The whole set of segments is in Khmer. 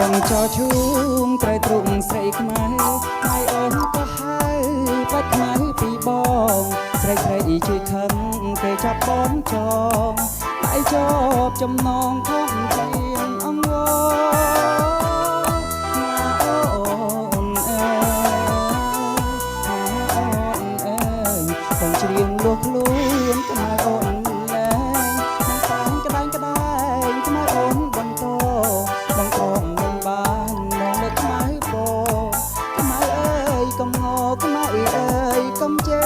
ងចោឈូងត្រូវទ្រុងស្រីខ្មៅថ្ងៃអូនក៏ហើយបាច់ខ្មៅពីបងស្រីជួយខឹងគេចាប់បងចងហើយជាប់ចំណងផងជាអង្វរអូនអើយបងច្រៀងលួសខ្លួនខ្មៅអូនលែងមិនតាំងក្តែងខ្មៅអូនបន្តបងក្រងមិនបានមកលើខ្មៅបងខ្មៅអើយកុំងខ្មៅអើយកុំជេ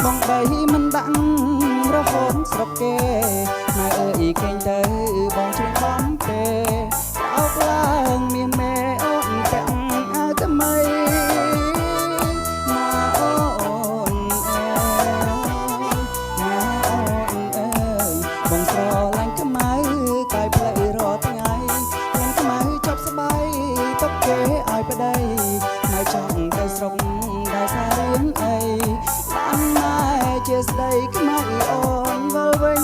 បងបីមិនដាក់រហូតស្រុកគេម៉ែអើយគេងទៅបងជ្រៀងបំពេអោកឡើងមានមេអូនពាក់អាវថ្មីណាអូនអើយបងស្រឡាញ់ខ្មៅកាយផ្លូវរាល់ថ្ងៃខ្ញុំខ្មៅចាប់ស្បៃទុកគេឲ្យប្តីម៉ែចង់ទៅស្រុកដោយសាររឿងអីបានម៉ែជាស្ដីខ្មៅអូនវិលវិញ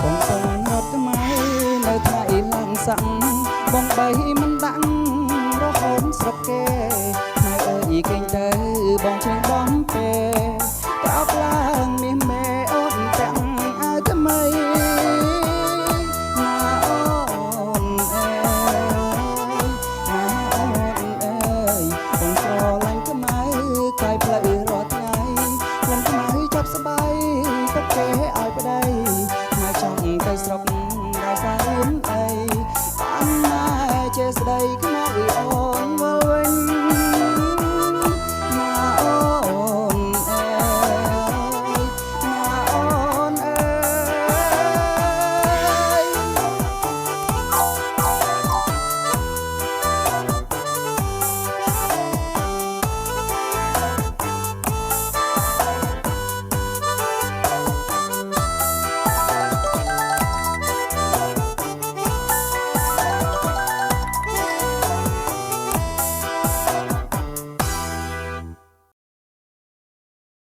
បងទៅរត់ខ្មៅនៅថ្លៃឡើងសាំងបងបីមិនដាក់រហូតស្រុកគេម៉ែអើយគេងទៅបងច្រៀងបំពេក្រោកឡើងមានមេអូនពាក់អាវថ្មីណាអូនអើយបងស្រឡាញ់ខ្មៅកាយផ្លូវរាល់ថ្ងៃខ្ញុំខ្មៅចាប់ស្បៃទុកគេឲ្យប្តីចង់ទៅស្រុកដោយសាររឿងអីបានម៉ែជាស្ដីខ្មៅអូ